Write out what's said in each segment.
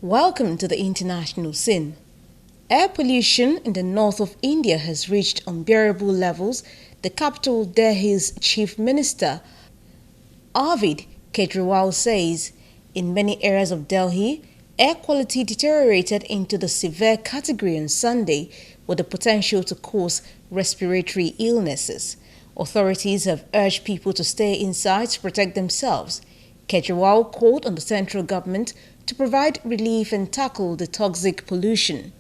Welcome to the international scene. Air pollution in the north of India has reached unbearable levels, the capital Delhi's chief minister, Arvind Kejriwal says. In many areas of Delhi, air quality deteriorated into the severe category on Sunday, with the potential to cause respiratory illnesses. Authorities have urged people to stay inside to protect themselves. Kejriwal called on the central government to provide relief and tackle the toxic pollution.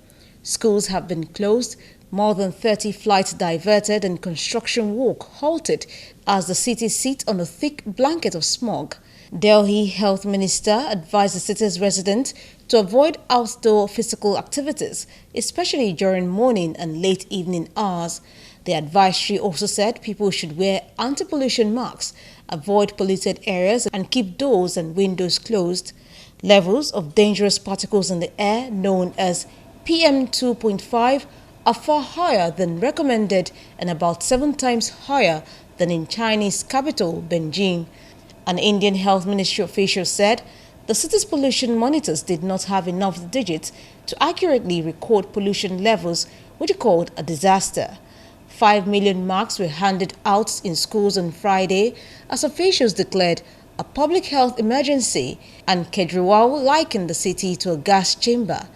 Schools have been closed, more than 30 flights diverted, and construction work halted as the city sits on a thick blanket of smog. Delhi Health Minister advised the city's residents to avoid outdoor physical activities, especially during morning and late evening hours. The advisory also said people should wear anti-pollution masks, avoid polluted areas, and keep doors and windows closed. Levels of dangerous particles in the air, known as PM2.5, are far higher than recommended and about 7 times higher than in Chinese capital, Beijing. An Indian Health Ministry official said the city's pollution monitors did not have enough digits to accurately record pollution levels, which he called a disaster. 5 million masks were handed out in schools on Friday as officials declared a public health emergency, and Kejriwal likened the city to a gas chamber.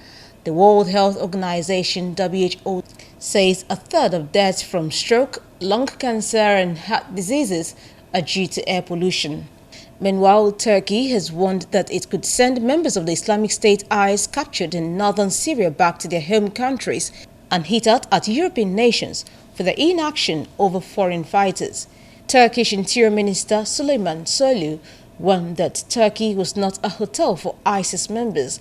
The World Health Organization (WHO) says a third of deaths from stroke, lung cancer, and heart diseases are due to air pollution. Meanwhile, Turkey has warned that it could send members of the Islamic State IS captured in northern Syria back to their home countries, and hit out at European nations for their inaction over foreign fighters. Turkish Interior Minister Süleyman Soylu warned that Turkey was not a hotel for ISIS members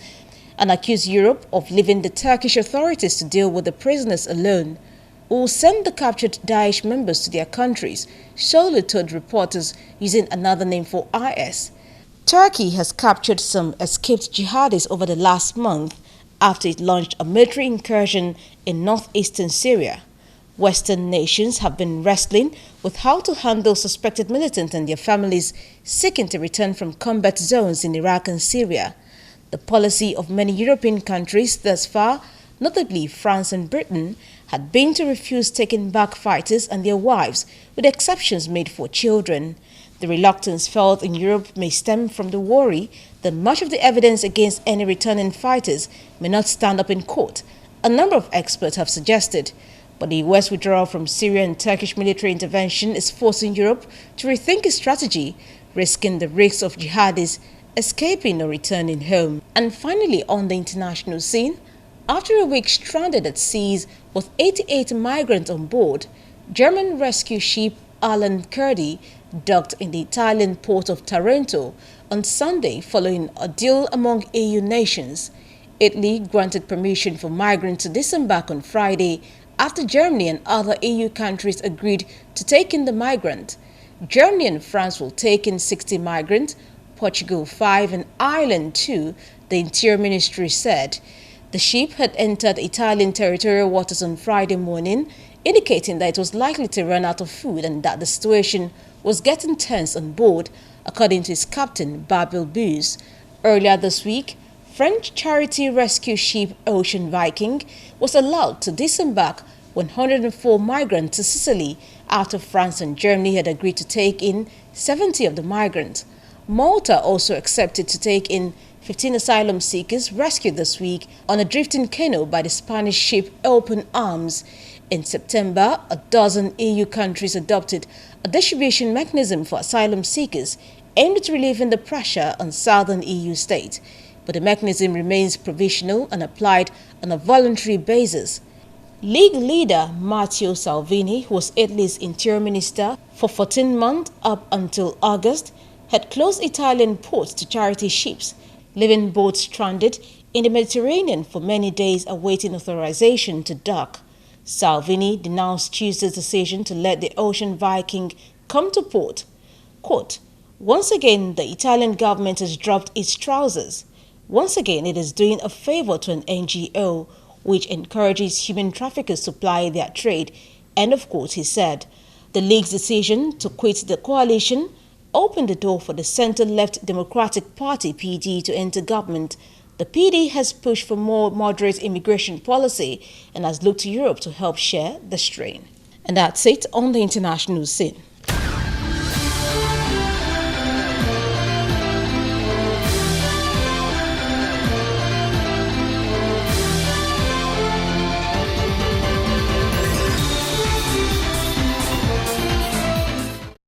and accused Europe of leaving the Turkish authorities to deal with the prisoners alone. We'll send the captured Daesh members to their countries, Soylu told reporters using another name for IS. Turkey has captured some escaped jihadis over the last month after it launched a military incursion in northeastern Syria. Western nations have been wrestling with how to handle suspected militants and their families seeking to return from combat zones in Iraq and Syria. The policy of many European countries thus far, notably France and Britain, had been to refuse taking back fighters and their wives, with exceptions made for children. The reluctance felt in Europe may stem from the worry that much of the evidence against any returning fighters may not stand up in court. A number of experts have suggested. But the US withdrawal from Syria and Turkish military intervention is forcing Europe to rethink its strategy, risking the risks of jihadis escaping or returning home. And finally, on the international scene, after a week stranded at seas with 88 migrants on board, German rescue ship Alan Kurdi docked in the Italian port of Taranto on Sunday following a deal among EU nations. Italy granted permission for migrants to disembark on Friday after Germany and other EU countries agreed to take in the migrant. Germany and France will take in 60 migrants, Portugal 5 and Ireland 2, the Interior Ministry said. The ship had entered Italian territorial waters on Friday morning, indicating that it was likely to run out of food and that the situation was getting tense on board, according to its captain, Babel Buse. Earlier this week, French charity rescue ship Ocean Viking was allowed to disembark 104 migrants to Sicily after France and Germany had agreed to take in 70 of the migrants. Malta also accepted to take in 15 asylum seekers rescued this week on a drifting canoe by the Spanish ship Open Arms. In September, a dozen EU countries adopted a distribution mechanism for asylum seekers aimed at relieving the pressure on southern EU states. But the mechanism remains provisional and applied on a voluntary basis. League leader Matteo Salvini, who was Italy's interior minister for 14 months up until August, had closed Italian ports to charity ships, leaving boats stranded in the Mediterranean for many days awaiting authorization to dock. Salvini denounced Tuesday's decision to let the Ocean Viking come to port. Quote, "Once again, the Italian government has dropped its trousers. Once again, it is doing a favor to an NGO, which encourages human traffickers to ply their trade," end of quote, he said. The League's decision to quit the coalition opened the door for the center-left Democratic Party (PD) to enter government. The The PD has pushed for more moderate immigration policy and has looked to Europe to help share the strain. And that's it on the international scene.